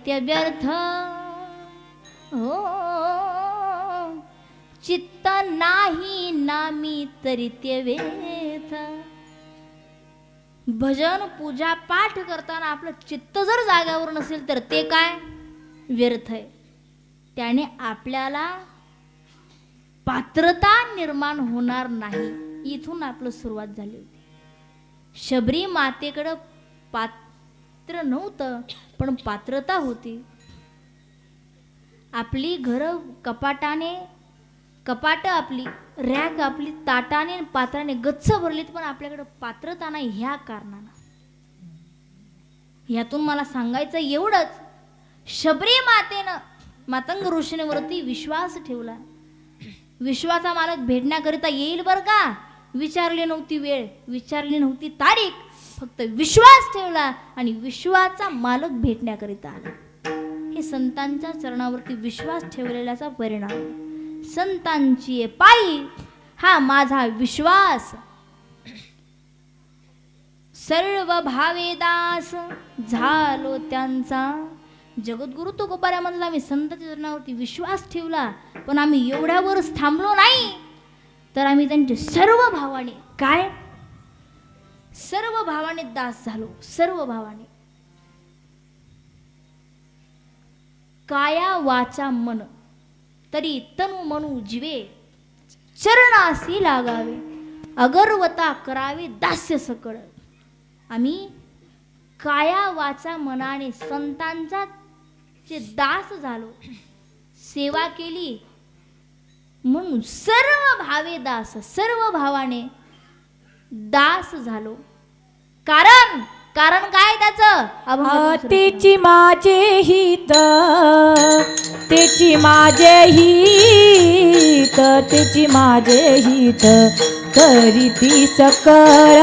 नित्य व्यर्थ हो चित्त नाही नामी तरी ते व्यर्थ. भजन पूजा पाठ करताना आपलं चित्त जर जाग्यावर नसेल तर ते काय व्यर्थ आहे. त्याने आपल्याला पात्रता निर्माण होणार नाही. इथून आपलं सुरुवात झाली होती. शबरी मातेकडं पात्र नव्हतं पण पात्रता होती. आपली घरं कपाटाने कपाट आपली रॅक आपली ताटाने पात्राने गच्च भरलीत पण आपल्याकडे पात्रता नाही. ह्या कारणानं यातून मला सांगायचं एवढंच, शबरी मातेनं मातंग ऋषींवरती विश्वास ठेवला. विश्वाचा मालक भेटण्याकरिता येईल बरं का. विचारली नव्हती वेळ, विचारली नव्हती तारीख, फक्त विश्वास ठेवला आणि विश्वाचा मालक भेटण्याकरिता आला. हे संतांच्या चरणावरती विश्वास ठेवलेल्याचा परिणाम. संतांची पायी हा माझा विश्वास. सर्व भावेदास झालो त्यांचा. जगद्गुरु तुकोबाऱ्या म्हणला मी संतांच्या चरणावरती विश्वास ठेवला पण आम्ही एवढ्यावरच थांबलो नाही तर आम्ही त्यांचे सर्व भावाने काय सर्व भावाने दास झालो. सर्व भावाने काया वाचा मन तरी तनु मनु जीवे चरणासी लागावे अगरवता करावे दास्य सकळ. आम्ही काया वाचा मनाने संतांचा चे दास झालो, सेवा केली म्हणून सर्व भावे दास, सर्व भावाने दास झालो. कारण कारण काय त्याचं तेची माझे हित तेची माझे हित तेची माझे हित करीती सकळ.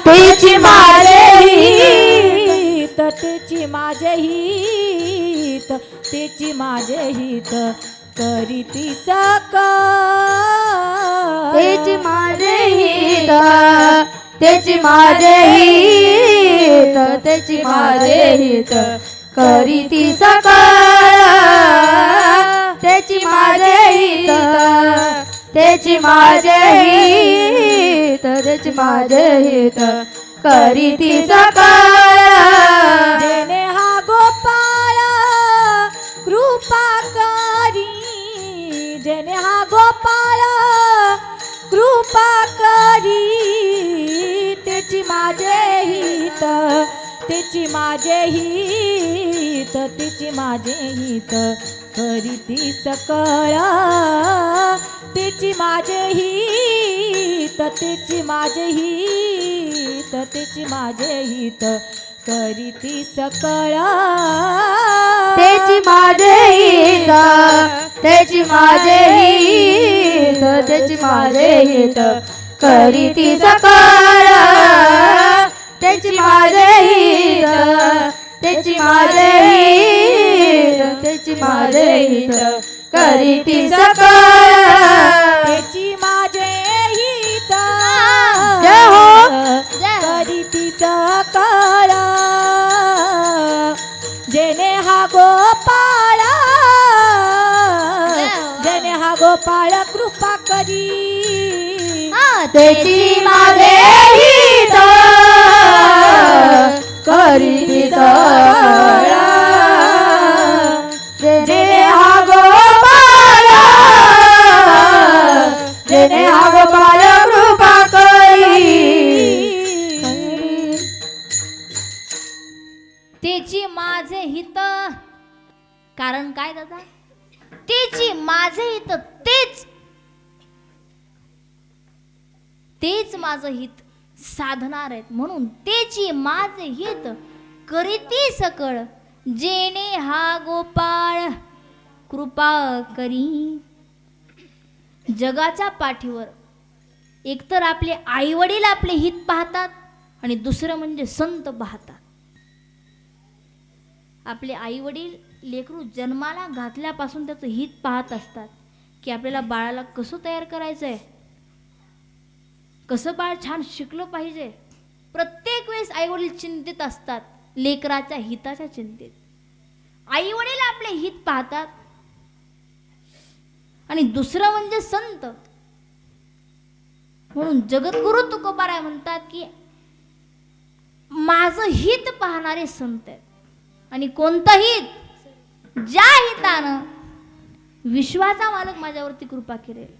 तेची माझे हित तेची माझे हित तेची माझे हित करीती सकळ. तेची माझे हित तेची माझे हित तेची माझे हित करीती सकळ. तेची माझे हित तेची माझे हित तेची माझे हित करीती सकळ. जेने हा गोपाळ कृपा करी जेने हा गोपाळ कृपा करी तेची माझे हित तेची माझे हित तेची माझे हित करीती सकळ. तेची माझे हित तेची माझे हित तेची माझे हित करीती सकळ. तेची माझे हित तेची माझे हित तेची माझे हित करीती सकळ. तेची माझे हित तेची माझे हित तेची माझे हित करीती सकळ. तेची माझे हित जय हो करीती सकळ. जेने हा गोपाळ जेने हा गोपाळ कृपा करी तेची माझे हित करीती सकळ. जेने हा गोपाळ जेने हा गोपाळ कृपा करी. तेची माझे हित. कारण काय दादा तेची माझे हित तेच तेच माझं हित साधणार आहेत म्हणून तेची माझे हित करीती सकळ. जेने हा गोपाळ कृपा करी. जगाच्या पाठीवर एकतर आपले आई वडील आपले हित पाहतात आणि दुसरं म्हणजे संत पाहतात. आपले आई वडील लेकरू जन्माला घातल्यापासून त्याचं हित पाहत असतात की आपल्याला बाळाला कसं तयार करायचंय, कसं बाळ छान शिकलं पाहिजे. प्रत्येक वेळेस आई वडील चिंतित असतात लेकराच्या हिताच्या चिंतेत. आई वडील आपले हित पाहतात. आणि दुसरं म्हणजे संत. म्हणून जगद्गुरु तुकोबाराय म्हणतात की माझं हित पाहणारे संत आहेत. आणि कोणतं हित? ज्या हितानं विश्वाचा मालक माझ्यावरती कृपा करेल.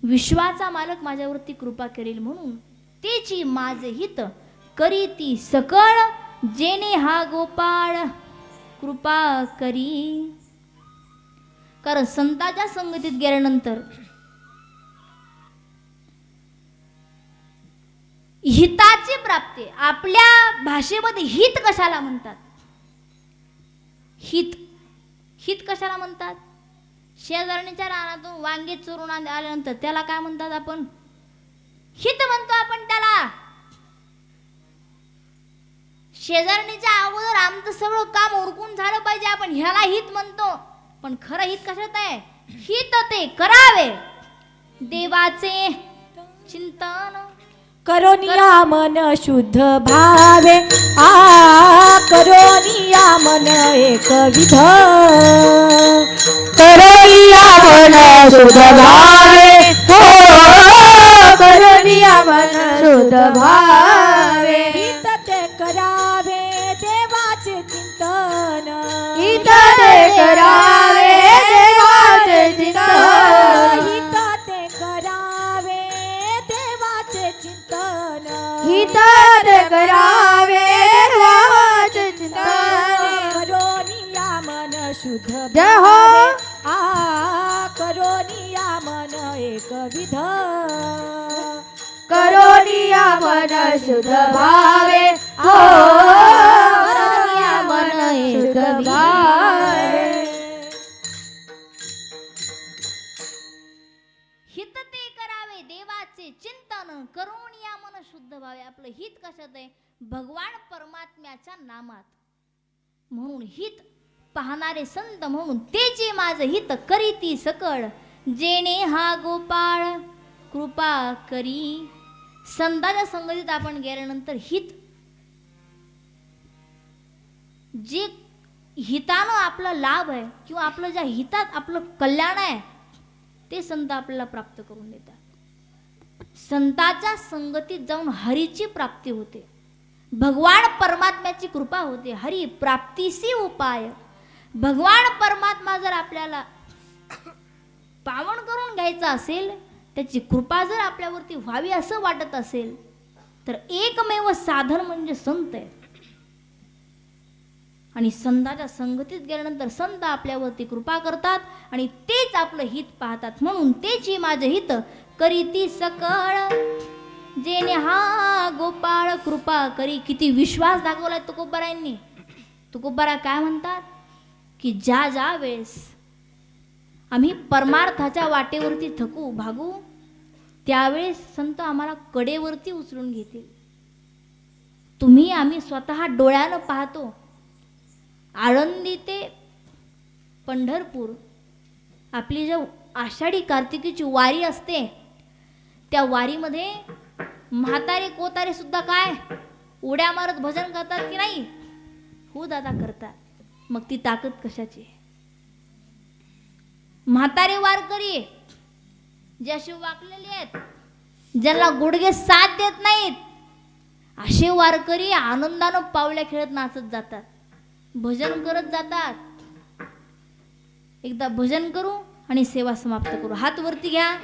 विश्वाचा मालक माझ्यावरती कृपा करेल म्हणून तेची माझे हित करीती सकळ जेणे हा गोपाळ कृपा करी. कारण संताच्या संगतीत गेल्यानंतर हिताची प्राप्ती. आपल्या भाषेमध्ये हित कशाला म्हणतात? हित हित कशाला म्हणतात? शेजारणीच्या रानातून वांगे चोरून आल्यानंतर त्याला काय म्हणतात आपण? हित म्हणतो आपण त्याला. शेजारणीच्या अगोदर आमचं सगळं काम उरकून झालं पाहिजे, आपण ह्याला हित म्हणतो. पण खरं हित कशात आहे? हित ते करावे देवाचे चिंतन करोनिया मन शुद्ध भावे. करोनिया मन एकविध. करोनिया मन शुद्ध भावे. करोनिया मन शुद्ध भावे. हित ते करावे देवाचे चिंतन. हित ते करावे देवाचे चिंतन. हित ते करावे देवाचे चिंतन. हित ते करावे देवाचे चिंतन. करोनिया मन शुद्ध जय हो. करोनिया मन एकविध. करोनिया मन शुद्ध भावे. करोनिया मन शुद्ध भावे. हित ते करावे देवाचे चिंतन करून या मन शुद्ध व्हावे. आपलं हित कशात आहे? भगवान परमात्म्याच्या नामात. म्हणून हित पाहणारे संत म्हणून तेचे माझे हित करीती सकळ जेणे हा गोपाळ कृपा करी. संताच्या संगतीत आपण गेल्यानंतर हित जे हितानं आपला लाभ आहे किंवा आपलं ज्या हितात आपलं कल्याण आहे ते संत आपल्याला प्राप्त करून देतात. संताच्या संगतीत जाऊन हरीची प्राप्ती होते. भगवान परमात्म्याची कृपा होते. हरी प्राप्तीसी उपाय. भगवान परमात्मा जर आपल्याला पावन करून घ्यायचा असेल, त्याची कृपा जर आपल्यावरती व्हावी असं वाटत असेल तर एकमेव साधन म्हणजे संत आहे. आणि संताच्या संगतीत गेल्यानंतर संत आपल्यावरती कृपा करतात आणि तेच आपलं हित पाहतात. म्हणून तेची माझे हित करीती सकळ जेणे हा गोपाळ कृपा करी. किती विश्वास दाखवलाय तुकोबारायांनी. तुकोबारा काय म्हणतात की ज्या ज्या वेळेस आम्ही परमार्थाच्या वाटेवरती थकू भागू त्यावेळेस संत आम्हाला कडेवरती उचलून घेतील. तुम्ही आम्ही स्वतः डोळ्यानं पाहतो. आळंदी ते पंढरपूर आपली जो आषाढी कार्तिकीची वारी असते त्या वारीमध्ये म्हातारे कोतारे सुद्धा काय उड्या मारत भजन करतात की नाही? हो दादा करतात. मग ती ताकद कशाची? म्हातारे वारकरी जे असे वाकलेले आहेत, ज्यांना गुडघे साथ देत नाहीत, असे वारकरी आनंदानं पावल्या खेळत नाचत जातात, भजन करत जातात. एकदा भजन करू आणि सेवा समाप्त करू. हात वरती घ्या.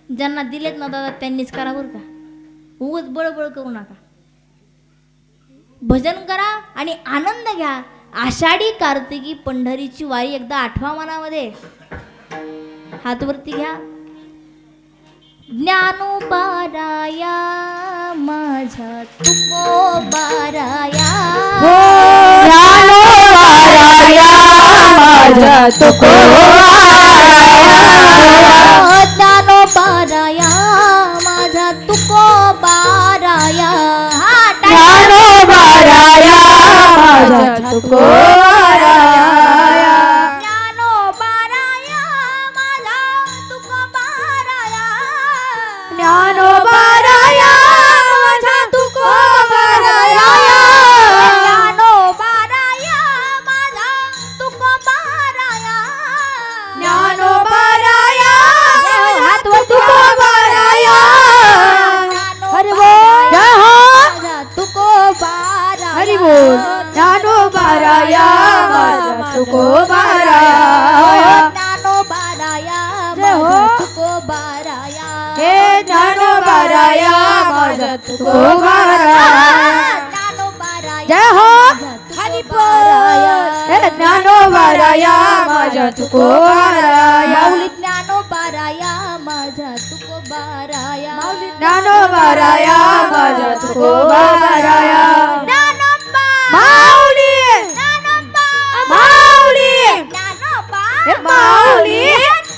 ज्यांना दिलेत ना दादा त्यांनीच करा बरं का. उगाच बळबळ करू नका. भजन करा आणि आनंद घ्या. आषाढी कार्तिकी पंढरीची वारी एकदा आठवा मनामध्ये. हात वरती घ्या. ज्ञानोबाराया माझ्या तुकोबाराया. ज्ञानोबाराया माझ्या तुकोबाराया. ज्ञानोबाराया माझ्या तुकोबाराया. ज्ञानोबाराया माझ्या तुकोबाराया. ज्ञानोबाराया माझ्या तुकोबाराया. ज्ञानोबाराया बोल ज्ञानोबाराया माझा तुकोबाराया ज्ञानोबाराया जय हो. माझा तुकोबाराया हे ज्ञानोबाराया माझा तुकोबाराया ज्ञानोबाराया जय हो. माझा तुकोबाराया. हे ज्ञानोबाराया माझा तुकोबाराया माऊली ज्ञानोबाराया माझा तुकोबाराया ज्ञानोबाराया माझा तुकोबाराया ज्ञानोबा माऊली ज्ञानोबा माऊली ज्ञानोबा हे माऊली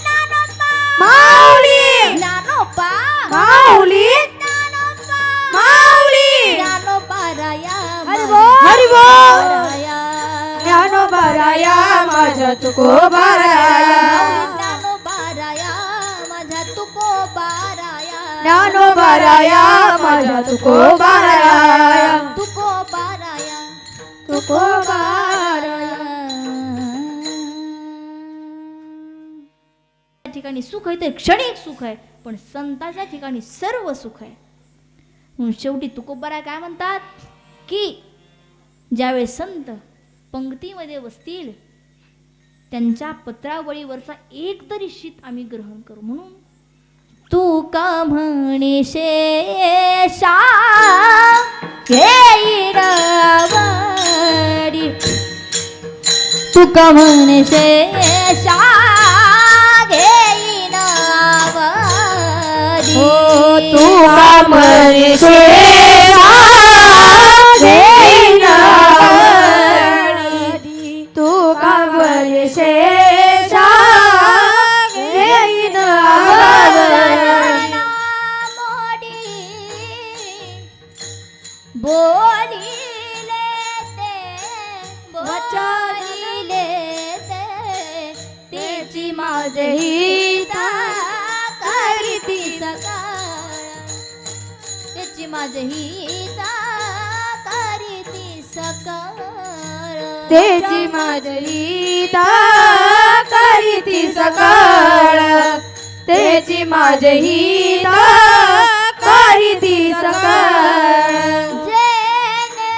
ज्ञानोबा माऊली ज्ञानोबा माऊली ज्ञानोबा माऊली ज्ञानोबाराया हरी बोल हरी बोल ज्ञानोबाराया ज्ञानोबाराया माझा तुकोबाराया ज्ञानोबाराया माझा तुकोबाराया ज्ञानोबाराया माझा तुकोबाराया तुकोबाराया तुकोबाराया त्या ठिकाणी सुख आहे ते क्षणिक सुख आहे, पण संताच्या ठिकाणी सर्व सुख आहे. म्हणून शेवटी तुकोबाराया काय म्हणतात की ज्यावेळेस संत पंक्तीमध्ये बसतील त्यांच्या पत्रावळीवरचा एक तरी शीत आम्ही ग्रहण करू. म्हणून तू का म्हणे शेषा घेईन आवडी, तू का म्हणे शेषा घेईन आवडी. हो तू का म्हणशील घेईन आवडी, तू का म्हणशील घेईन आवडी. बोलिले ते बोलिले ते त्याची माझी हिता करीती सकाळ, त्याची माझी हिता करीती सकाळ. तेची माझी ता करीती सकाळ, तेची माझी ता करीती सकाळ. जेने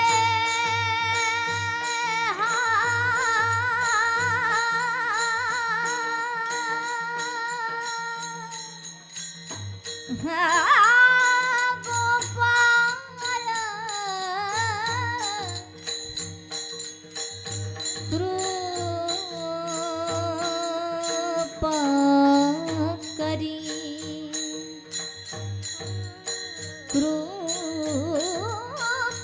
गोपाल कृपा करी कृपा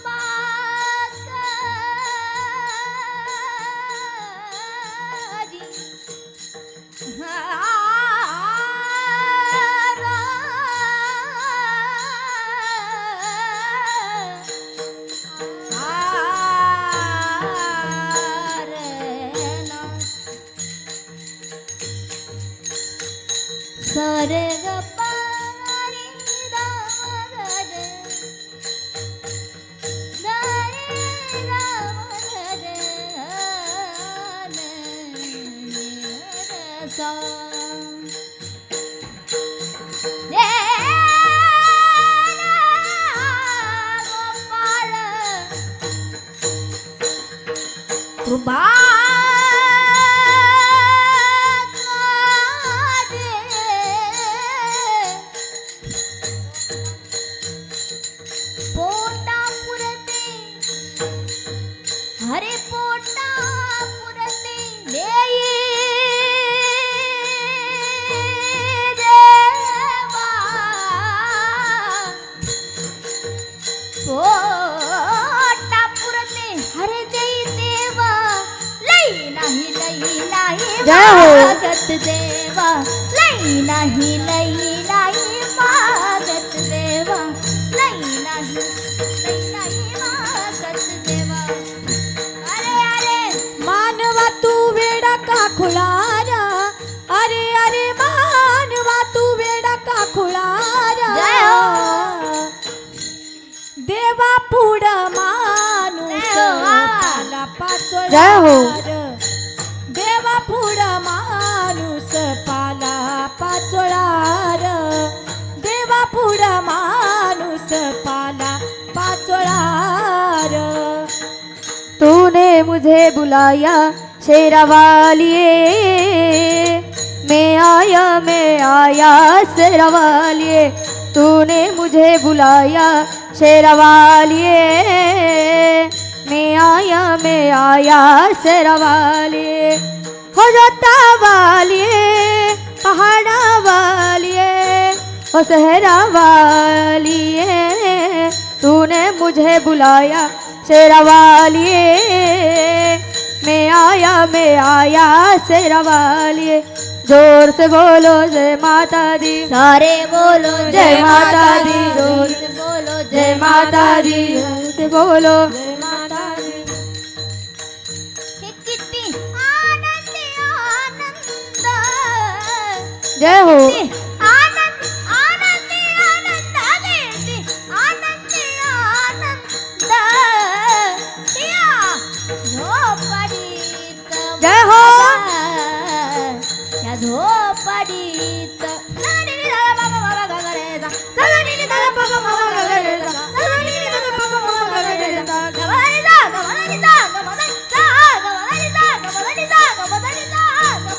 करी. सरे ग पारी दा रे रे रे सा गोपाळ कृपा पोटा पुरते हरे पोटा पुरते देई देवा, पोटा पुरते हरे देई देवा. लई नाही जय हो. मागत देवा, लई नाही मागत देवा, लई नाही मागत देवा. अरे अरे मानवा तू वेडा का खुळारा, अरे अरे मानवा तू वेडा का खुळारा. जय हो. देवा पुढ माणूस जय हो. पाला पाचोळा. जय हो. देवा पुढ माणूस पाला पाचोळार, देवा पुढ माणूस पाला पाचोळार. मुझे बुलाया शेरावालिए मैं आया शेरावालिए तूने मुझे बुलाया शेरावालिए मैं आया शेरावालिए हो जोता वालिए पहाड़ा वालिए हो सहरा वालिए तूने मुझे बुलाया शेरावालिए मैं आया शेरावालिए जोर से बोलो जय माता दी सारे बोलो जय माता दी जोर से बोलो जय माता दी जोर से बोलो जय माता दी हे किती आनंदी आनंद जय हो आनंद आनंदी आनंद गिरती आनंदी आनंद या झोपडीत जय हो या झोपडीत सगळी दादा बाबा बाबा गगरेचा सगळी दादा बाबा बाबा गगरेचा सगळी दादा बाबा बाबा गगरेचा गमनीचा गमनीचा गमनीचा गमनीचा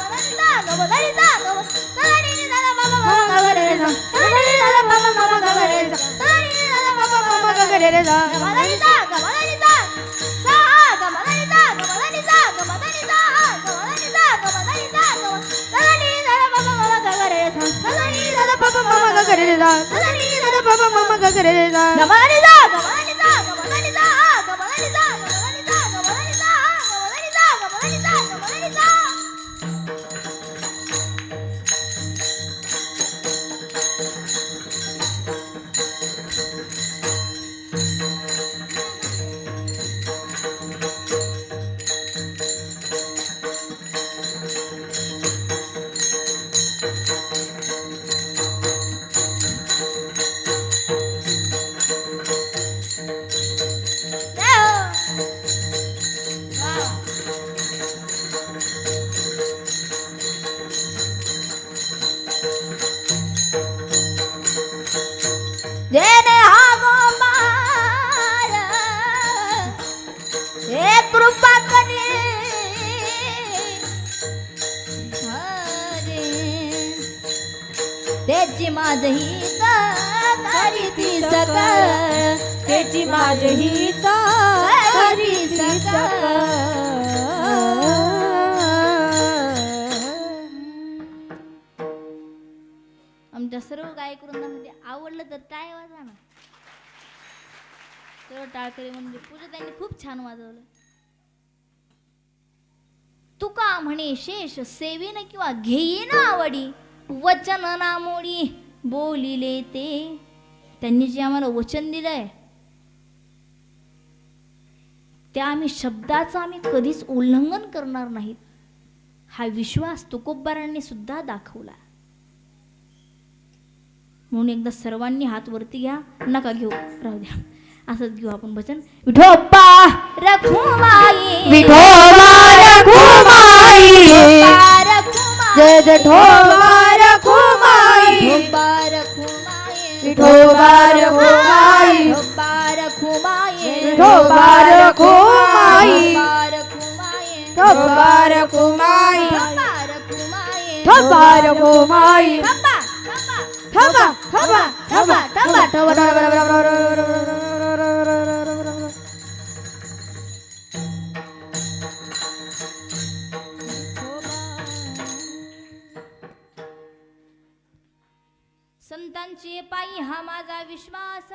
गमनीचा गमनीचा गमनीचा गमनीचा सगळी दादा बाबा बाबा गगरेचा सगळी दादा बाबा बाबा गगरेचा सगळी दादा बाबा बाबा गगरेचा गमनीचा गमनीचा सा गमनीचा गमनीचा गमनीचा गमनीचा गमनीचा सगळी दादा बाबा बाबा गगरेचा सगळी दादा बाबा बाबा गगरेचा सगळी दादा बाबा मामा गगरेचा गमनीचा गमनीचा गमनीचा गमनीचा गमनीचा गमनीचा गमनीचा गमनीचा गमनीचा जेने हागो मार हे कृपा करी हरे त्याची माझी करी ती सकळ त्याची माझी करी सकळ आमच्या सर्व गायक वृंदामध्ये आवडलं तर काय वाजा ना सर्व टाळकरी म्हणजे पूजा त्यांनी खूप छान वाजवलं. तुका म्हणे शेष सेवेन किंवा घेईन आवडी वचन नामोडी बोलिले ते त्यांनी जे आम्हाला वचन दिलंय त्या आम्ही शब्दाचं आम्ही कधीच उल्लंघन करणार नाहीत हा विश्वास तुकोबारांनी सुद्धा दाखवला. म्हणून एकदा सर्वांनी हात वरती घ्या नका घेऊ राहू द्या असंच घेऊ आपण वचन विठोबा रखुमाई विठोबा रखुमाई जय जय ठोबा रखुमाई विठोबा रखुमाई विठोबा रखुमाई विठोबा रखुमाई ठोबा रखुमाई विठोबा रखुमाई ठोबा रखुमाई ठोबा ठोबा ठोबा ठोबा ठोबा संतांचे पायी हा माझा विश्वास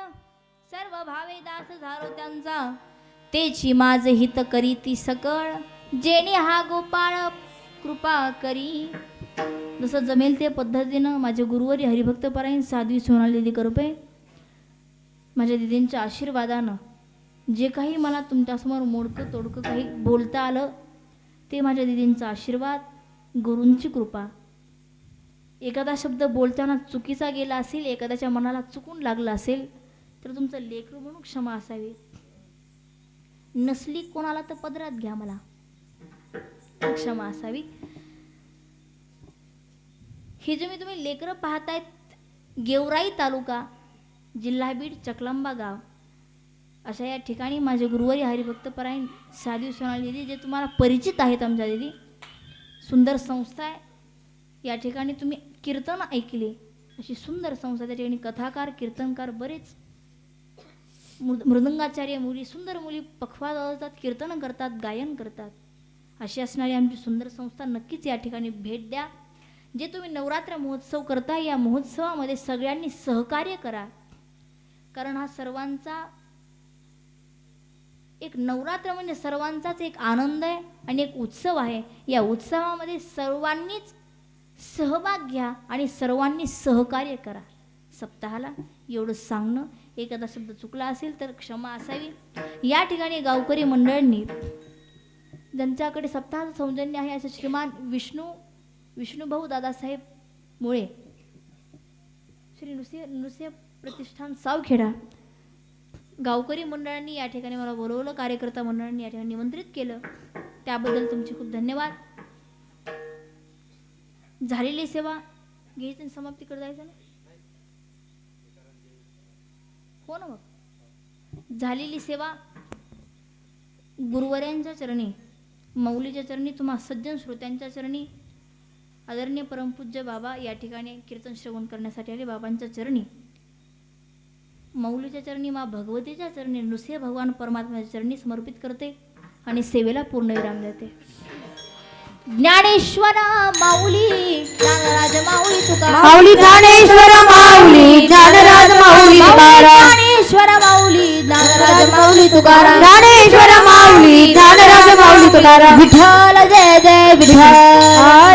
सर्व भावे दास झालो त्यांचा तेची माझ हित करीती सकळ जेणे हा गोपाळ कृपा करी. जसं जमेल ते पद्धतीनं माझे गुरुवारी हरिभक्तपरायण साध्वी सोनाली दिदी करुपे माझ्या दिदींच्या आशीर्वादानं जे काही मला तुमच्यासमोर मोडकं तोडकं काही बोलता आलं ते माझ्या दिदींचा आशीर्वाद गुरूंची कृपा. एखादा शब्द बोलताना चुकीचा गेला असेल एखाद्याच्या मनाला चुकून लागला असेल तर तुमचं लेकरू म्हणून क्षमा असावी. नसली कोणाला तर पदरात घ्या मला क्षमा असावी. हे जे मी तुम्ही लेकरं पाहतायत गेवराई तालुका जिल्हा बीड चकलांबा गाव अशा या ठिकाणी माझे गुरुवारी हरिभक्त परायण साधी सोनाली दिदी जे तुम्हाला परिचित आहेत आमच्या दिदी, सुंदर संस्था आहे. या ठिकाणी तुम्ही कीर्तन ऐकले, अशी सुंदर संस्था. त्या ठिकाणी कथाकार कीर्तनकार बरेच मृदंगाचार्य मुली, सुंदर मुली पखवाज वाजवतात, कीर्तन करतात, गायन करतात. अशी असणारी आमची सुंदर संस्था. नक्कीच या ठिकाणी भेट द्या. जे तुम्ही नवरात्र महोत्सव करता या महोत्सवामध्ये सगळ्यांनी सहकार्य करा, कारण हा सर्वांचा एक नवरात्र म्हणजे सर्वांचाच एक आनंद आहे आणि एक उत्सव आहे. या उत्सवामध्ये सर्वांनीच सहभाग घ्या आणि सर्वांनी सहकार्य करा. सप्ताहाला एवढं सांगणं, एखादा शब्द चुकला असेल तर क्षमा असावी. या ठिकाणी गावकरी मंडळांनी ज्यांच्याकडे सप्ताहाचं सौजन्य आहे असे श्रीमान विष्णुभाऊ दादासाहेब मुळे, श्री नृसिंह प्रतिष्ठान सावखेडा, गावकरी मंडळांनी या ठिकाणी मला बोलवलं, कार्यकर्ता मंडळांनी या ठिकाणी निमंत्रित केलं, त्याबद्दल तुमचे खूप धन्यवाद. झालेली सेवा घ्यायची आणि समाप्ती करत जायचं ना, हो ना. मग झालेली सेवा गुरुवर्यांच्या चरणी, मौलीच्या चरणी, तुम्हा सज्जन श्रोत्यांच्या चरणी, आदरणीय परमपूज्य बाबा या ठिकाणी कीर्तन श्रवण करण्यासाठी आले, बाबांच्या चरणी, मौलीच्या चरणी, मा भगवतीच्या चरणी, नृसिंह भगवान परमात्म्याच्या चरणी समर्पित करते आणि सेवेला पूर्णविराम देते. ज्ञानेश्वर माऊली ज्ञानराज माऊली तुकाराम, माऊली ज्ञानेश्वर माऊली ज्ञानराज माऊली तुकाराम, ज्ञानेश्वर माऊली ज्ञानराज माऊली तुकाराम, ज्ञानेश्वर माऊली ज्ञानराज माऊली तुकाराम. विठ्ठल जय जय विठ्ठल.